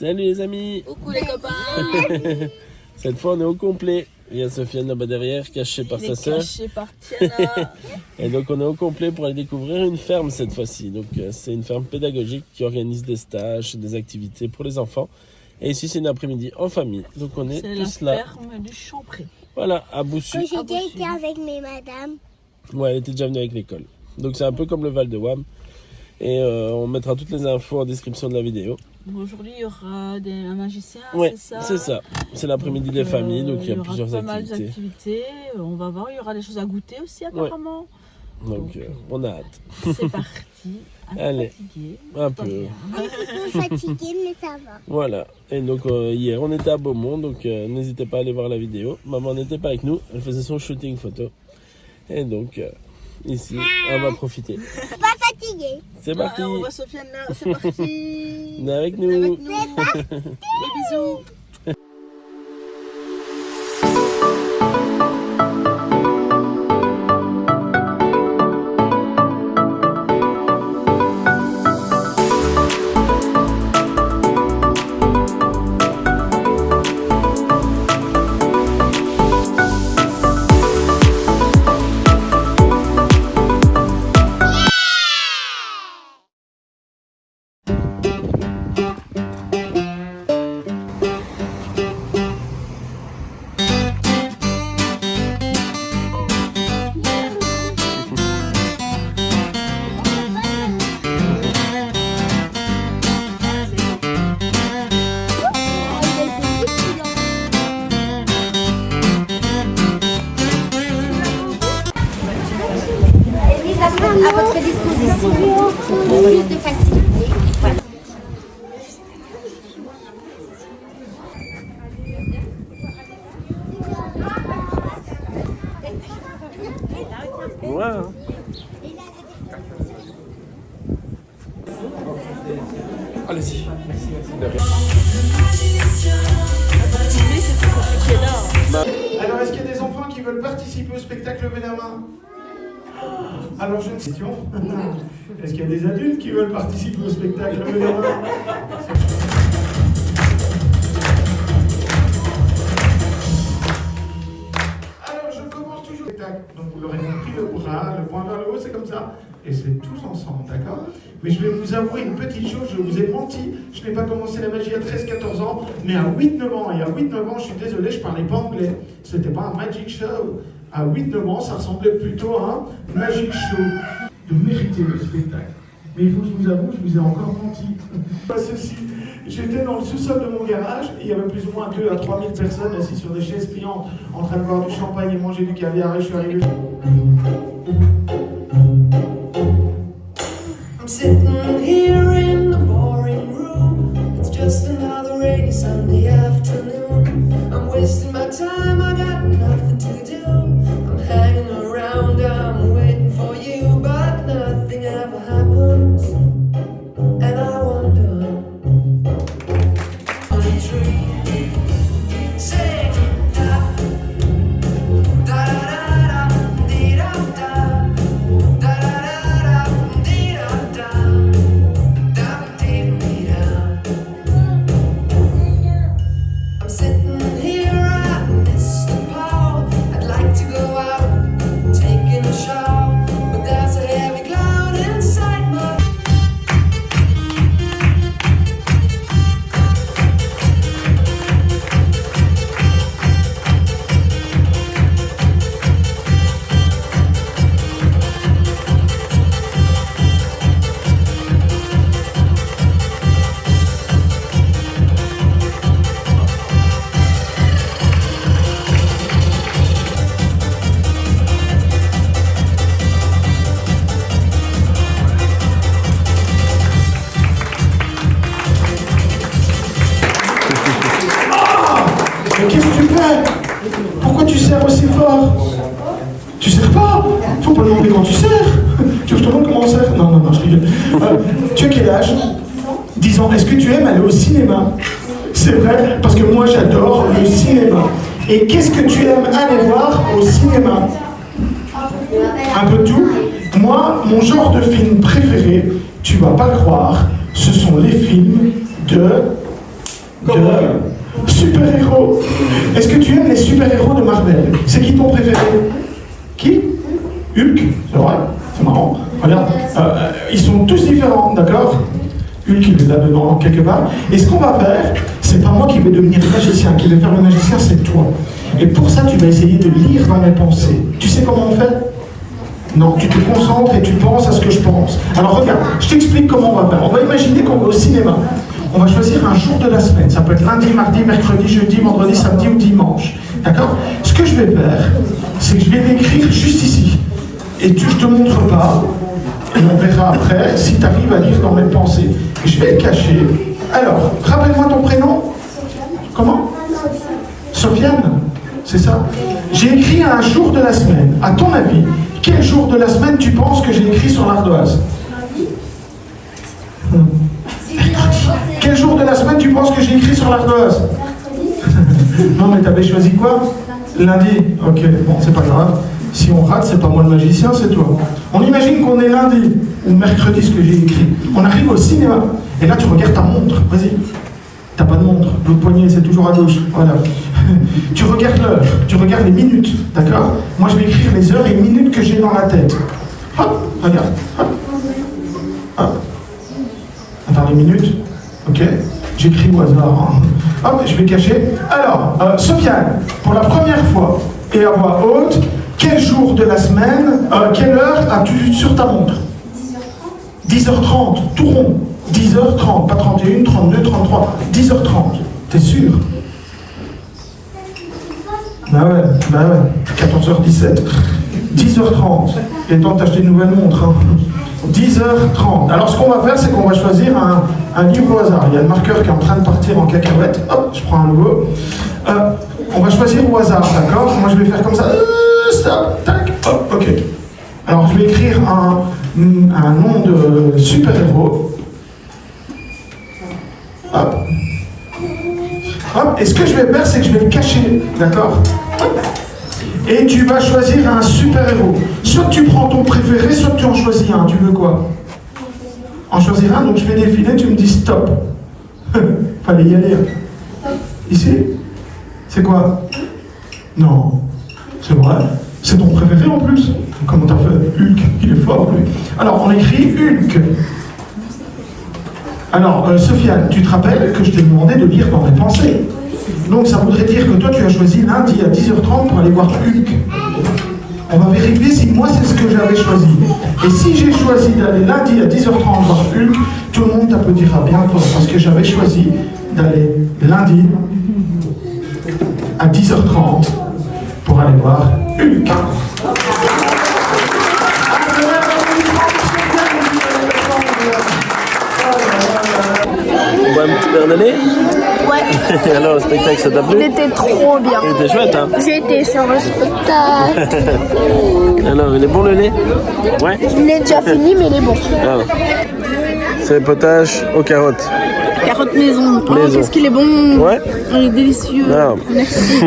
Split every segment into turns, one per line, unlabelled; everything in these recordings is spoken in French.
Salut les amis.
Coucou les copains.
Cette fois on est au complet. Il y a Sofiane là-bas derrière, cachée par sa sœur.
Cachée par Tiana.
Et donc on est au complet pour aller découvrir une ferme cette fois-ci. Donc c'est une ferme pédagogique qui organise des stages, des activités pour les enfants. Et ici c'est une après-midi en famille. Donc on est tous là.
C'est la ferme du Champré.
Voilà, à Boussu.
J'ai déjà été avec mes madames.
Ouais, elle était déjà venue avec l'école. Donc c'est un peu comme le Val de Wam. Et on mettra toutes les infos en description de la vidéo.
Aujourd'hui, il y aura un magicien,
Ouais,
c'est ça?
c'est ça. C'est l'après-midi des familles, donc il y a plusieurs
pas mal
activités.
d'activités. On va voir, il y aura des choses à goûter aussi apparemment.
Donc on a hâte.
C'est parti.
Allez,
Fatigué.
un peu.
Un peu fatiguée, mais ça va.
Voilà. Et donc hier on était à Beaumont, donc n'hésitez pas à aller voir la vidéo. Maman n'était pas avec nous, elle faisait son shooting photo. Et donc ici, on va profiter.
Pas fatiguée.
C'est parti.
On voit Sofiane là, c'est parti.
Venez avec nous.
Venez avec nous. Des bisous.
À votre disposition pour plus de facilité. Voilà.
Ouais. Hein.
Allez-y.
Alors, est-ce qu'il y a des enfants qui veulent participer au spectacle Levez la main? Alors, j'ai une question. Est-ce qu'il y a des adultes qui veulent participer au spectacle Levez la main? Alors, je commence toujours le spectacle. Donc, vous l'aurez compris, le bras, le poing vers le haut, c'est comme ça. Et c'est tous ensemble, d'accord? Mais je vais vous avouer une petite chose, je vous ai menti. Je n'ai pas commencé la magie à 13-14 ans, mais à 8-9 ans. Et à 8-9 ans, je suis désolé, je parlais pas anglais. C'était pas un magic show. À 8-9 ans, ça ressemblait plutôt à un magic show. De mériter le spectacle. Mais il faut que je vous avoue, je vous ai encore menti. Pas ceci. J'étais dans le sous-sol de mon garage et il y avait plus ou moins 2 à 3 000 personnes assises sur des chaises pliantes en train de boire du champagne et manger du caviar et je suis arrivé.
I'm sitting here in the boring room. It's just another rainy Sunday afternoon. I'm wasting my time, I got nothing to do. I'm hanging around, I'm waiting for you, but nothing ever happens. And I wonder, on a tree, sing da da da da dee da da da da da dee da da dee dee da. I'm sitting here at Mr. Paul. I'd like to go out, taking a shower, but there's a heavy cloud inside my.
Mais qu'est-ce que tu fais? Pourquoi tu serres aussi fort? Tu serres pas? Faut pas demander quand tu serres. Tu veux que je te montre comment on serre? Non, non, non, je rigole. Tu as quel âge? 10 ans. Est-ce que tu aimes aller au cinéma? C'est vrai, parce que moi j'adore le cinéma. Et qu'est-ce que tu aimes aller voir au cinéma? Un peu de tout. Moi, mon genre de film préféré, tu vas pas le croire, ce sont les films de de super-héros. Est-ce que tu aimes les super-héros de Marvel? C'est qui ton préféré? Qui? Hulk, c'est vrai, c'est marrant. Regarde, ils sont tous différents, d'accord? Hulk, il est là-dedans, quelque part. Et ce qu'on va faire, c'est pas moi qui vais devenir magicien. Qui va faire le magicien, c'est toi. Et pour ça, tu vas essayer de lire dans mes pensées. Tu sais comment on fait? Non, tu te concentres et tu penses à ce que je pense. Alors regarde, je t'explique comment on va faire. On va imaginer qu'on va au cinéma. On va choisir un jour de la semaine. Ça peut être lundi, mardi, mercredi, jeudi, vendredi, samedi ou dimanche. D'accord? Ce que je vais faire, c'est que je vais l'écrire juste ici. Et je te montre pas. Et on verra après si tu arrives à lire dans mes pensées. Je vais le cacher. Alors, rappelle-moi ton prénom. Comment? Sofiane? C'est ça? J'ai écrit un jour de la semaine. À ton avis, quel jour de la semaine tu penses que j'ai écrit sur l'ardoise? Quel jour de la semaine tu penses que j'ai écrit sur l'ardoise? Non, mais t'avais choisi quoi? Lundi. Ok, bon, c'est pas grave. Si on rate, c'est pas moi le magicien, c'est toi. On imagine qu'on est lundi ou mercredi, ce que j'ai écrit. On arrive au cinéma. Et là, tu regardes ta montre. Vas-y. T'as pas de montre. L'autre poignet, c'est toujours à gauche. Voilà. Tu regardes l'heure. Tu regardes les minutes. D'accord? Moi, je vais écrire les heures et minutes que j'ai dans la tête. Hop, regarde. Hop. Hop. Attends, les minutes. Ok. J'écris au hasard. Hein. Hop, je vais cacher. Alors, Sofiane, pour la première fois, et à voix haute, quel jour de la semaine, quelle heure as-tu sur ta montre? 10h30, tout rond. 10h30, pas 31, 32, 33. 10h30. T'es sûr? Bah ouais. 14h17. 10h30. Il est temps de t'acheter une nouvelle montre. Hein. 10h30. Alors ce qu'on va faire, c'est qu'on va choisir un livre au hasard. Il y a le marqueur qui est en train de partir en cacahuète. Hop, je prends un nouveau. On va choisir au hasard, d'accord? Moi je vais faire comme ça. Stop, tac, hop, ok. Alors je vais écrire un nom de super-héros. Hop. Hop. Et ce que je vais faire, c'est que je vais le cacher, d'accord? Et tu vas choisir un super-héros. Soit tu prends ton préféré, soit tu en choisis un. Tu veux quoi? En choisir un, donc je vais défiler, tu me dis stop. Fallait y aller. Ici? C'est quoi? Non. C'est vrai. C'est ton préféré en plus. Comment t'as fait? Hulk, il est fort lui. Alors on écrit Hulk. Alors Sofiane, tu te rappelles que je t'ai demandé de lire dans mes pensées. Donc ça voudrait dire que toi tu as choisi lundi à 10h30 pour aller voir Hulk. On va vérifier si moi c'est ce que j'avais choisi. Et si j'ai choisi d'aller lundi à 10h30 voir Hulk, tout le monde t'applaudira bien fort parce que j'avais choisi d'aller lundi à 10h30 pour aller voir Hulk.
On voit un petit Bernalet?
Ouais.
Alors, le spectacle, ça t'a plu?
Il était trop bien.
Il était chouette, hein?
J'ai été sur le spectacle.
Alors, il est bon le lait? Ouais.
Il est déjà fini, mais il est bon.
Ah. C'est le potage aux carottes.
Carotte maison. Oh,
Maison.
qu'est-ce qu'il est bon.
Ouais.
Il est délicieux.
Ah.
Merci.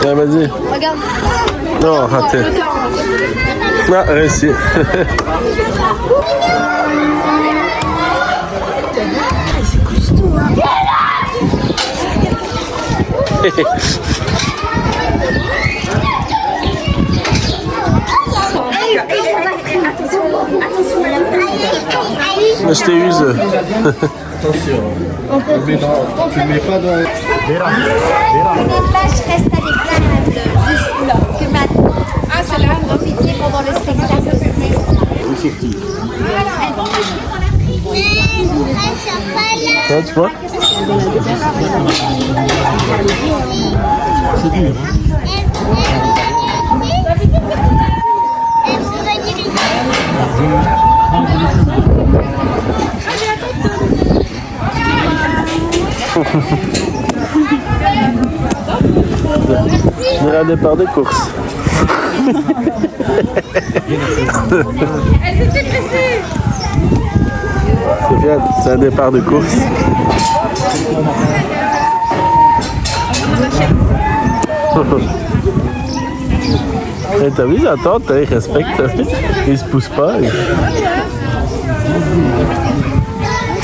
Ouais, vas-y.
Regarde.
Non, raté. Ah, réussi. Je t'ai use.
Tu mets pas dans... Les vaches restent à l'éclate juste là, que maintenant. Ah, c'est là. Profiter pendant le spectacle aussi.
Ça, tu vois? C'est dur. On est à un départ de course.
Elle s'était pressée.
Sofiane, c'est un départ de course. Et t'as vu, attends, il respecte. Il se pousse pas.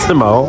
C'est marrant.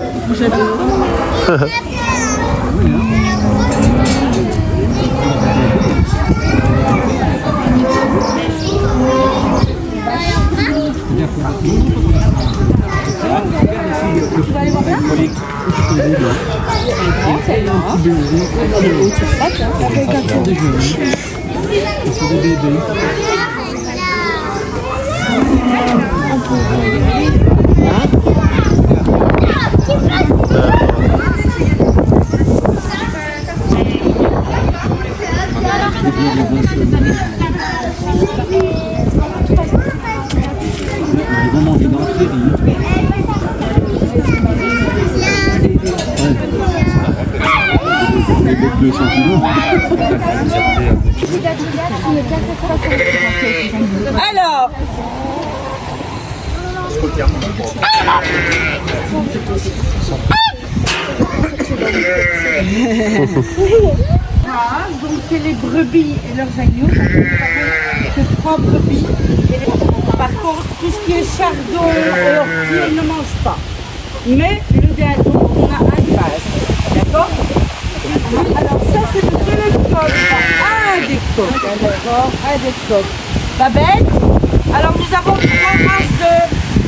Alors, donc c'est les brebis et leurs agneaux. Que 3 brebis. Par contre, tout ce qui est chardon et ortie, elles ne mangent pas. Mais le dindon, on a un base. D'accord? Alors ça, c'est le seul coq. Un des coqs. D'accord? Un des coqs. Babette? Alors nous avons 3 races de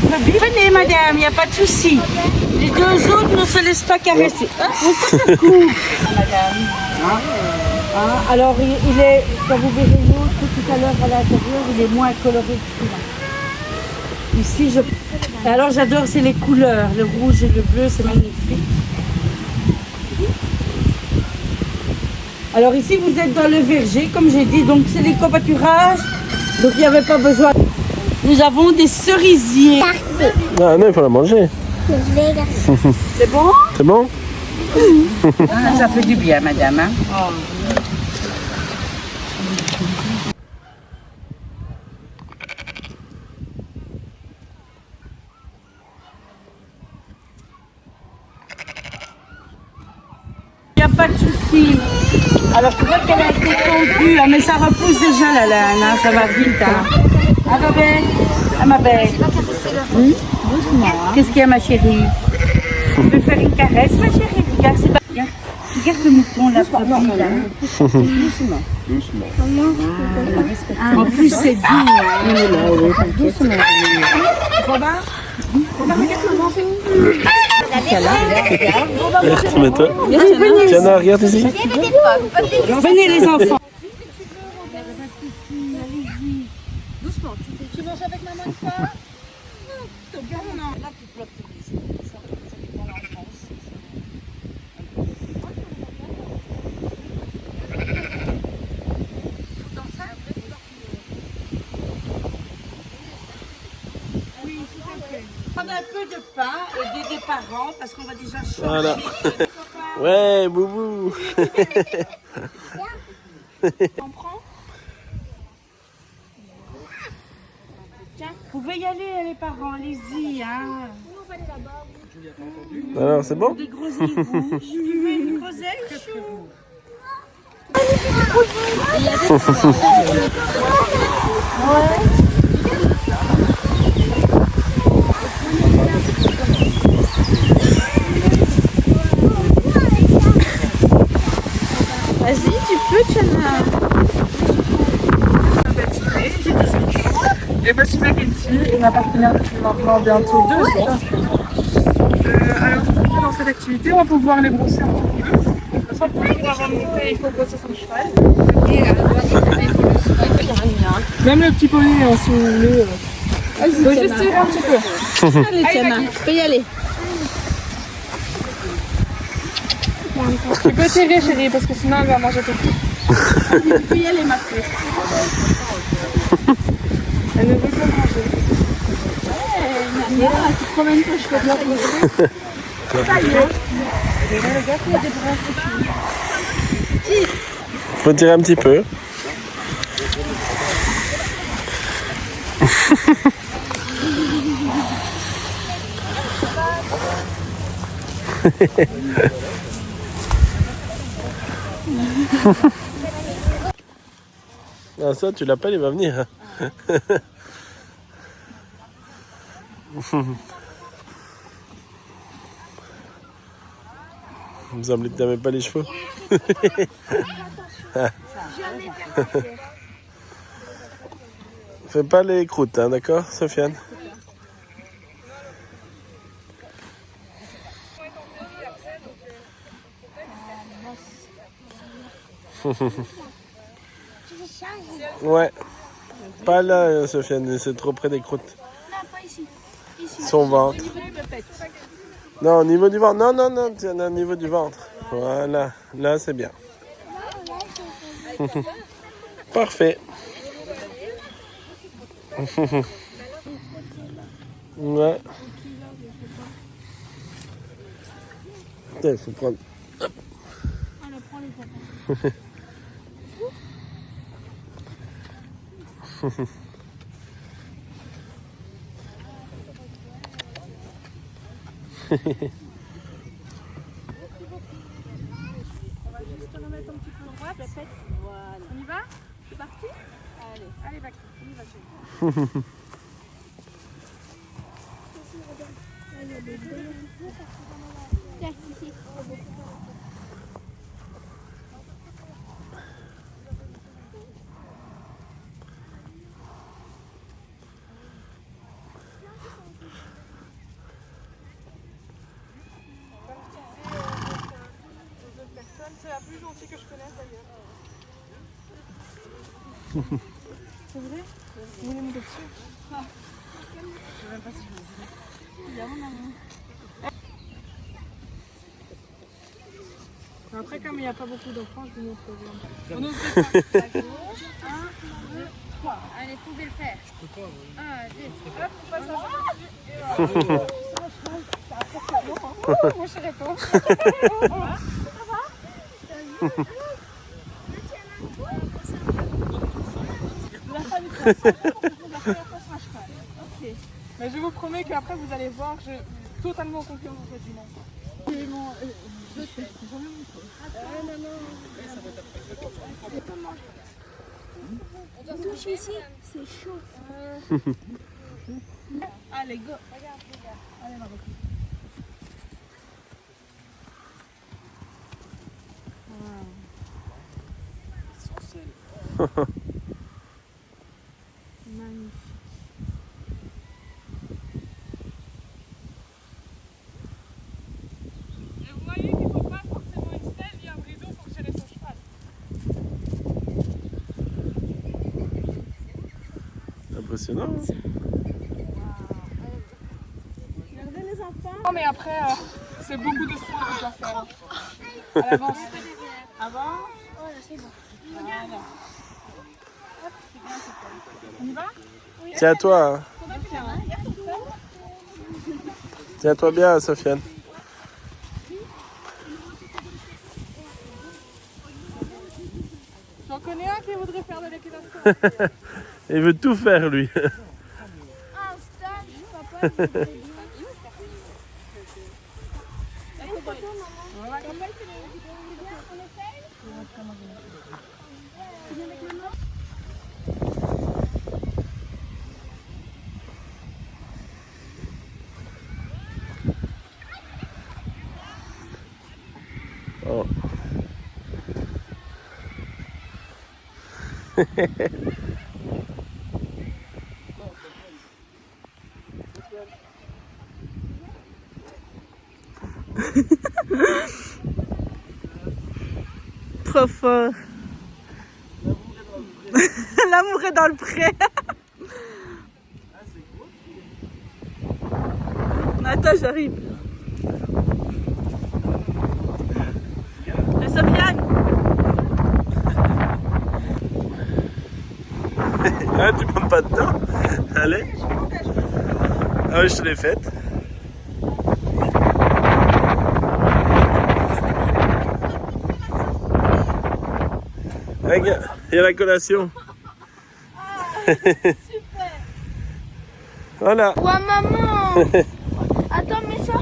brebis. Venez madame, il n'y a pas de souci. Les 2 autres ne se laissent pas caresser. Madame. Alors il est, quand vous verrez l'autre tout à l'heure à l'intérieur, il est moins coloré que celui-là. Ici, alors j'adore, c'est les couleurs. Le rouge et le bleu, c'est magnifique. Alors ici, vous êtes dans le verger, comme j'ai dit, donc c'est les covoiturages. Donc il n'y avait pas besoin. Nous avons des cerisiers.
Ah non, il faut la manger.
C'est bon?
C'est bon?
Ça fait du bien, madame. Hein? Oh. Il n'y a pas de souci. Alors tu vois qu'elle a été tondue, mais ça repousse déjà la laine, hein, ça va vite. Hein. Ah ma belle, ah ma belle. Qu'est-ce qu'il y a ma chérie? Tu veux faire une caresse ma chérie? Regarde, c'est pas... Regarde le mouton là, là. Doucement. En plus c'est doux. Doucement. Robin, regarde maman.
Mets-toi. Tiana, regarde ici.
Venez les enfants.
Doucement, tu manges avec maman une fois?
Prendre un peu de pain et des parents parce qu'on va déjà changer.
Voilà. Ouais, boubou.
On prend? Tiens, vous pouvez y aller les parents, allez-y. Hein.
Alors, c'est bon?
Des groseilles rouges. Tu veux une groseille, chou?
Vas-y, tu peux, Tiana.
Et voici Magali, ma partenaire depuis maintenant bientôt 2 ans. Alors, dans cette activité, on va pouvoir les brosser un petit peu. Soit pour pouvoir remonter, il faut brosser son cheval. Même le petit poney, hein, si vous voulez. Vas-y, faut juste tirer un petit peu.
Allez, Tiana, tu peux y aller.
Tu peux tirer, chérie, parce que sinon elle va manger tout.
Tu peux y aller, ma fille.
Elle ne veut pas manger.
Tu te promènes que je fais de la poser.
Faut tirer un petit peu. Ah ça tu l'appelles, il va venir. Il me semblait que tu n'avais pas les cheveux. Fais pas les croûtes, hein, d'accord, Sofiane? Ouais. Pas là, Sofiane, c'est trop près des croûtes.
Non, pas ici. Ici.
Son ventre. Non, au niveau du ventre. Non, non, non, tiens, au niveau du ventre. Voilà, là c'est bien. Parfait. Ouais. Il faut prendre. Hop.
On va juste remettre un petit peu en droite. Voilà. On y va? C'est parti? Allez, Baki, on y va, chérie. C'est la plus gentille que je connaisse d'ailleurs. C'est vrai? Vous voulez monter dessus? Je sais même pas si je vous dis. Il y a mon amour. Après, comme il n'y a pas beaucoup d'enfants, je vous montre bien. On ouvre les pas. 1, 2, 3. Allez, vous pouvez le faire. 1, 2, hop, on passe à ça. Mon chéri, toi. Mais je vous promets qu'après vous allez voir, je suis totalement confiante en cette dimanche.
On touche ici, c'est chaud.
Allez, go. Allez, Marie. Magnifique. Et vous voyez qu'il ne faut pas forcément une selle, il y a un rideau pour gérer son cheval.
Impressionnant. Hein?
Regardez les enfants. Non mais après, c'est beaucoup de soins qu'on doit faire. Allez, avance. Avance.
Voilà, c'est bon.
Voilà. On y va?
Tiens-toi. Hein. Tiens-toi bien, Sofiane.
J'en connais un qui voudrait faire de l'équitation.
Il veut tout faire, lui.
Un stage, papa.
Oh.
Trop fort. L'amour est dans le pré. Attends, j'arrive. Et Sofiane.
Ah, tu prends pas de temps? Allez. Ah oui, je te l'ai faite. Regarde, il y a la collation.
Super.
Voilà.
Ouah, maman. Attends, mais ça.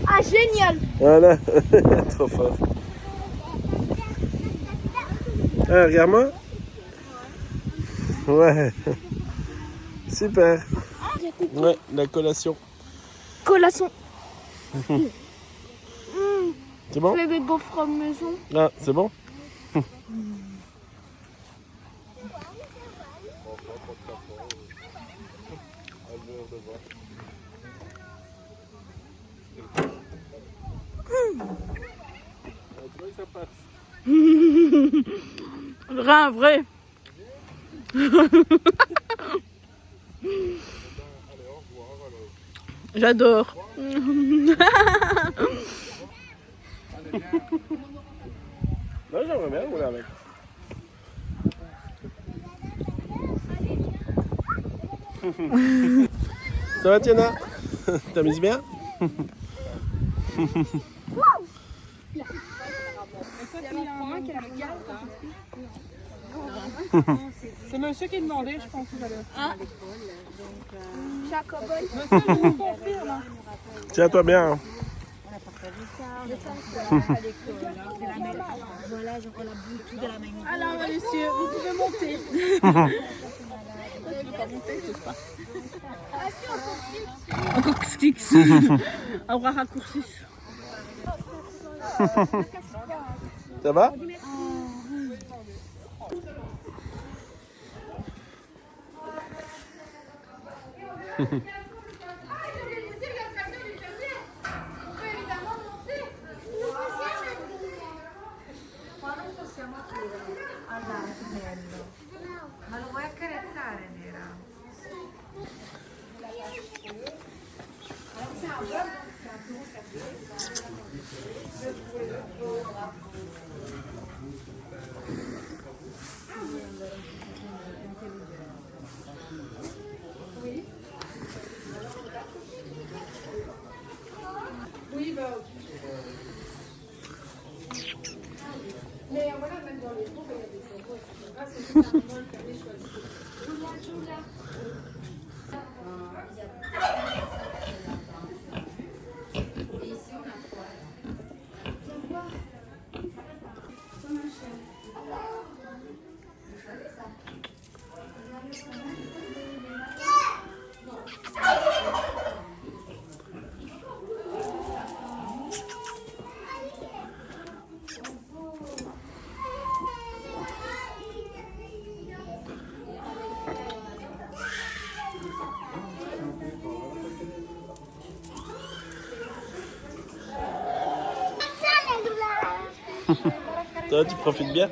Ah, génial.
Voilà. Trop fort. Ah, regarde-moi. Ouais. Super. Ouais, la collation.
Collation.
C'est bon?
Je fais des gaufres maison.
Ah, c'est bon?
Un vrai. J'adore.
Non, j'aimerais bien rouler avec. Ça va, Tiana? T'amuses bien?
C'est monsieur qui demandait, je pense, tout à l'heure.
Jacoboy.
Monsieur, je vous confirme.
Tiens-toi bien. Hein.
Alors, messieurs, vous pouvez monter. Encore X. Au revoir, raccourcis.
Ça va?
Ma lo vuoi accarezzare, Nera?
Toi, tu profites bien?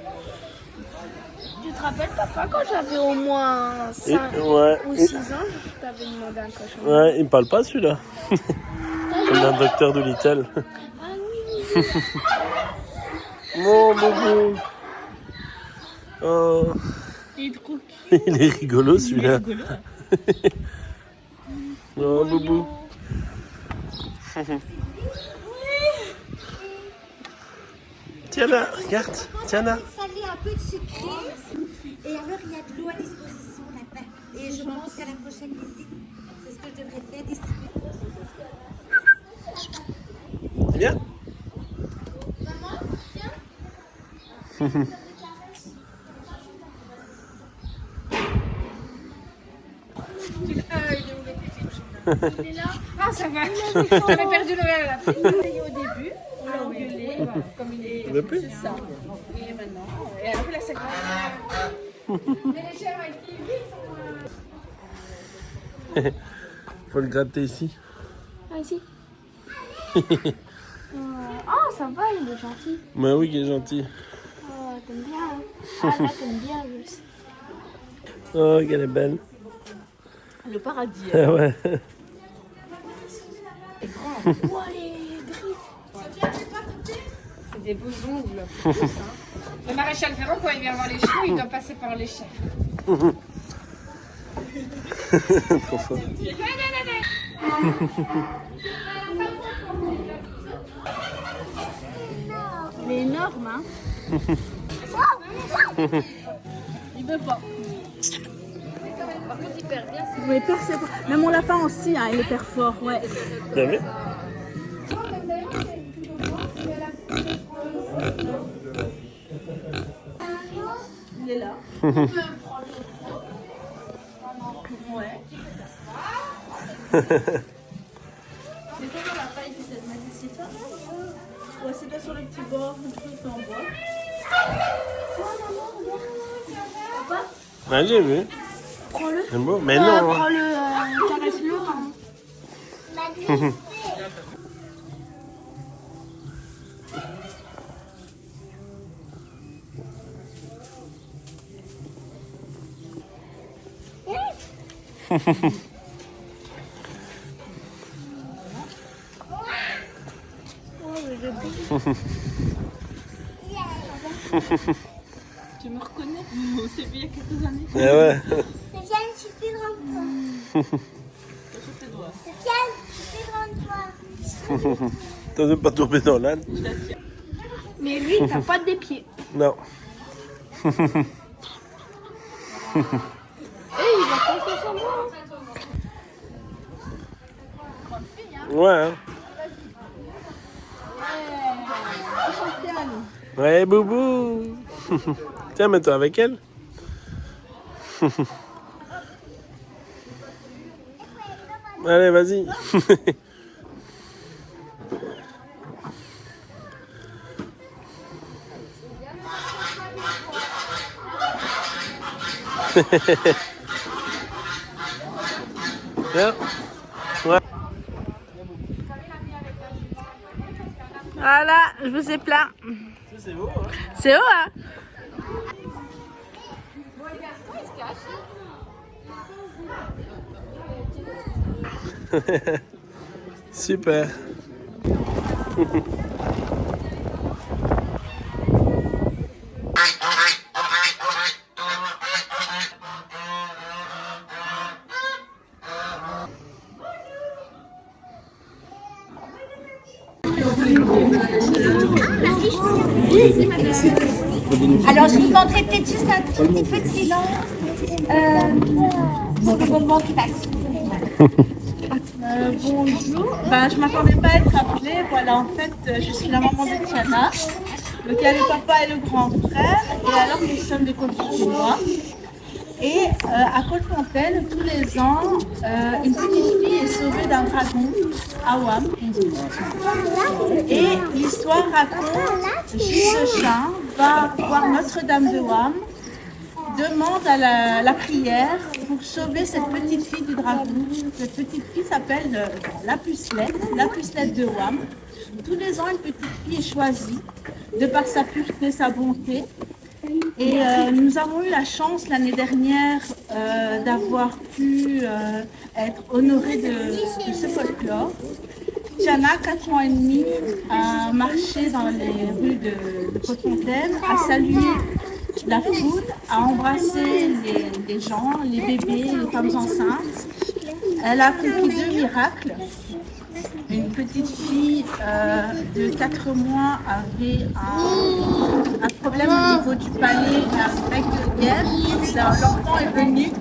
Tu te rappelles, papa, quand j'avais au moins 5
Ouais.
ou 6 ans, je t'avais demandé un cochon.
Ouais, il me parle pas celui-là. Comme un docteur Dolittle.
Ah oui.
Mon boubou. Oh.
Il est trop cute.
Il est rigolo celui-là. Oh, boubou. Tiana, regarde. Tiana.
Salé, un peu de sucré. Et alors, il y a de l'eau à disposition là-bas. Et je pense qu'à la prochaine visite, c'est ce que je devrais faire, distribuer.
C'est bien?
Il est là.
Ah, ça va. J'avais perdu le au début. On l'a engueulé, comme il est.
Il veut plus?
C'est ça. Et maintenant. Et alors, il a cette. Mais les chèvres avec qui ils vivent sont.
Faut le gratter ici.
Ah, ici. Oh, ça va, il est gentil.
Bah oui, il est gentil.
Oh, t'aimes bien. Hein. Ah, là, t'aimes bien, Luce.
Oh, qu'elle est belle.
Le paradis.
Ah ouais.
Oh, les griffes.
C'est des beaux ongles. Le maréchal Ferrand, quand il vient voir les chevaux, il doit passer par les chèvres.
Trop fort.
Il est énorme, hein.
Il veut pas.
Par contre, il perd bien.
Oui, percé. Même mon lapin aussi, hein, il est hyper fort, ouais.
T'as vu?
Il est là. Ouais.
C'est comment la taille de cette machine?
Ouais, c'est toi sur le petit bord, le truc en bois.
Ouais, j'ai vu.
Prends-le.
C'est beau, mais non.
Prends-le, caresse-le. Tu me reconnais? On s'est vu il y a quelques années.
Eh ouais.
Sofiane, je suis plus grande que toi. Sofiane, je suis plus grande que toi.
T'as de pas tomber dans l'âne?
Mais lui, t'as pas des pieds.
Non.
Eh, il va passer sur moi.
Ouais. Hein. Ouais, boubou. Tiens, mets-toi avec elle. Allez, vas-y. Viens. Ouais.
Voilà, je vous ai plein.
C'est beau, hein?
C'est haut, hein?
Super.
Alors, je vous demanderai peut-être juste un tout petit peu de silence pour le moment qui passe.
Bonjour. Ben, je m'attendais pas à être appelée. Voilà, en fait, je suis la maman de Tiana. Donc, il y a le papa et le grand frère. Et alors, nous sommes des Côte-Fontaine. Et à Côte-Fontaine, tous les ans, une petite fille est sauvée d'un dragon à Ouam. Et l'histoire raconte Chin va voir Notre-Dame de Ouam, demande à la prière pour sauver cette petite fille du dragon. Cette petite fille s'appelle la pucelette de Ouam. Tous les ans, une petite fille est choisie de par sa pureté, sa bonté. Et nous avons eu la chance l'année dernière d'avoir pu être honorés de ce folklore. Tiana, 4 mois et demi, a marché dans les rues de Côte-Fontaine, a salué la foule, a embrassé les gens, les bébés, les femmes enceintes. Elle a accompli 2 miracles. Une petite fille de 4 mois avait un problème au niveau du palais, avec de guerre. L'enfant est venu,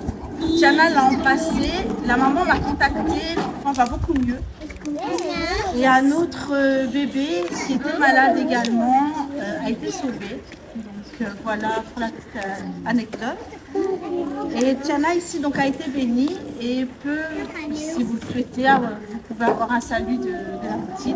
Tiana l'a embrassé, la maman l'a contacté, l'enfant va beaucoup mieux. Et un autre bébé qui était malade également a été sauvé. Donc voilà pour la petite anecdote. Et Tiana ici donc a été bénie et peut, si vous le souhaitez, vous pouvez avoir un salut de la petite.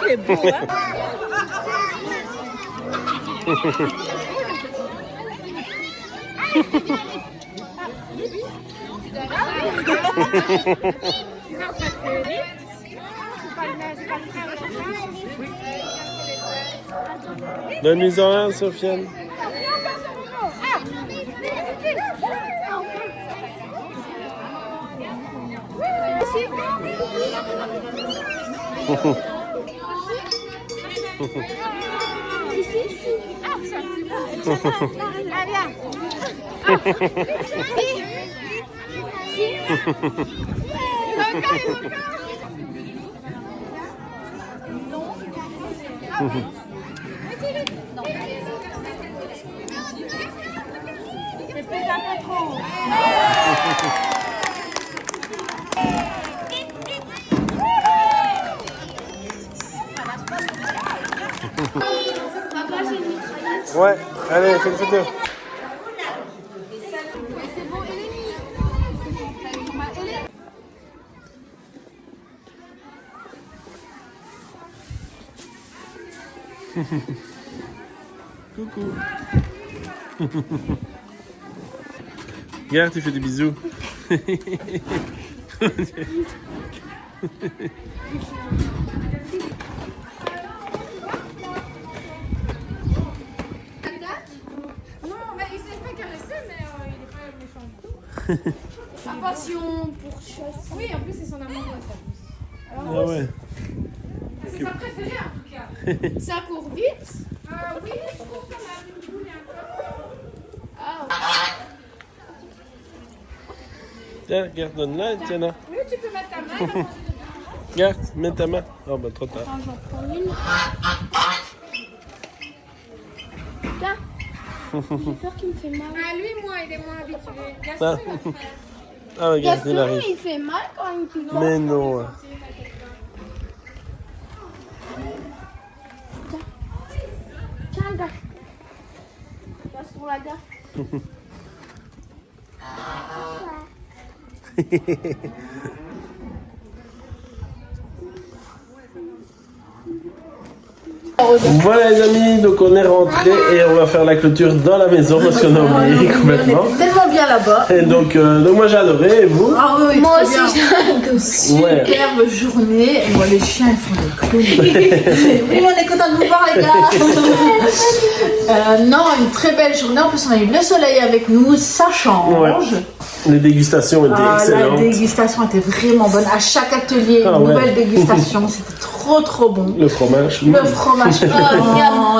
Il est beau, hein?
Donne-lui-en un, Sofiane.
peut-être un peu trop.
Ouais, allez, fais le photo. Coucou. Regarde, tu fais des bisous.
Non, mais il s'est fait caresser, mais il est pas méchant. Attention pour chasse. Oui, en plus c'est son amour de ça.
Ah ouais.
C'est sa préférée en tout cas. Ça court vite. Oui, je trouve qu'on a une boule et un peu.
Tiens, regarde, donne-la, tiens-la.
Oui, tu peux mettre ta main.
Regarde, mets ta main. Oh bah trop tard.
J'en prends une. Tiens. J'ai peur qu'il me fait mal. Ah, lui, moi, il est moins habitué. Gaston,
Ah.
il va faire.
Ah regarde, il arrive.
Il fait mal quand il pique.
Mais non.
Tiens, gars. Gaston, la gaffe.
Voilà les amis, donc on est rentré et on va faire la clôture dans la maison parce qu'on a oublié complètement.
On était tellement bien là-bas.
Et donc moi j'ai adoré, et vous?
Ah oui,
Moi
très
aussi,
bien.
j'ai
Ouais.
Superbe journée. Moi, les chiens, ils font des clowns. Oui, on est content de vous voir, les gars. Non, une très belle journée. En plus, on a eu le soleil avec nous. Ça change.
Ouais. Les dégustations étaient
La
excellentes.
dégustation était vraiment bonne. À chaque atelier,
Ah
une
ouais.
nouvelle dégustation. C'était trop bon.
Le fromage.
Le fromage,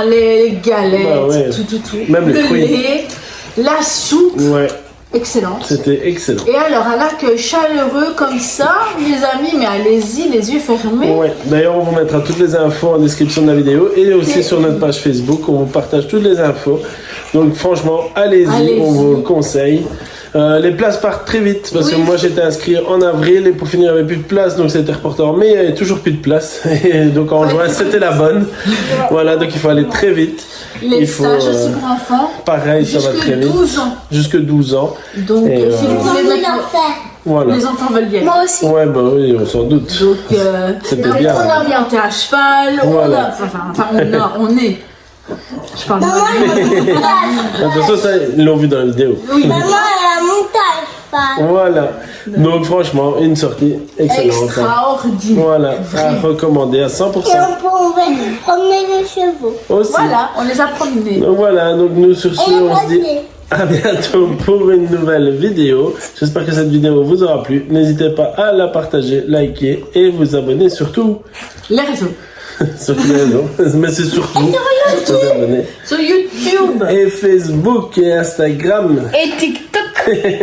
les galettes,
Bah ouais.
tout.
Même les
le
fruits.
lait, la soupe,
Ouais,
excellente.
c'était excellent.
Et alors, un accueil chaleureux comme ça, les amis, mais allez-y, les yeux fermés.
Ouais. D'ailleurs, on vous mettra toutes les infos en description de la vidéo et aussi sur notre page Facebook. On vous partage toutes les infos. Donc franchement, allez-y, on vous le conseille. Les places partent très vite parce que moi j'étais inscrit en avril et pour finir il n'y avait plus de place donc c'était reporté en mai, il n'y avait toujours plus de place et donc en juin c'était la bonne. Voilà, donc il faut aller très vite.
Les stages aussi pour enfants.
Pareil, ça va très vite.
12 ans.
Jusque 12 ans.
Donc
Et,
si vous voulez mettre...
Voilà.
Les enfants veulent y aller.
Moi aussi.
Ouais, bah oui, on s'en doute.
Donc
C'était
on
bien.
est orienté à cheval,
Voilà.
on est. Je parle de
Attention, ça, ils l'ont vu dans la vidéo.
Oui.
Maman, elle a monté à cheval.
Voilà. Donc franchement, une sortie excellente.
Extraordinaire.
Voilà, à recommander à 100%.
Et on peut promener les chevaux.
Aussi.
Voilà, on les a promenés.
Donc voilà, donc nous sur ce,
Et
on se dit
passer.
à bientôt pour une nouvelle vidéo. J'espère que cette vidéo vous aura plu. N'hésitez pas à la partager, liker et vous abonner surtout.
Les réseaux.
Sur les réseaux. Mais c'est surtout vous abonner.
Sur YouTube.
Et Facebook et Instagram.
Et TikTok.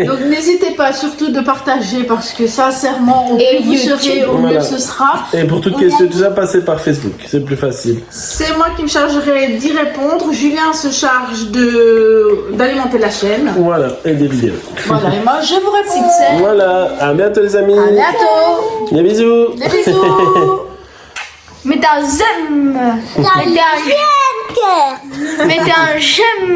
Donc n'hésitez pas surtout de partager parce que sincèrement, au plus vous serez, au mieux
Voilà.
ce sera.
Et pour toute question, tout ça, passez par Facebook. C'est plus facile.
C'est moi qui me chargerai d'y répondre. Julien se charge d'alimenter la chaîne.
Voilà, et des vidéos.
Voilà, et moi je vous réponds.
Voilà, à bientôt les amis.
À bientôt.
Des bisous.
Des bisous.
Mettez un j'aime. Mettez un j'aime.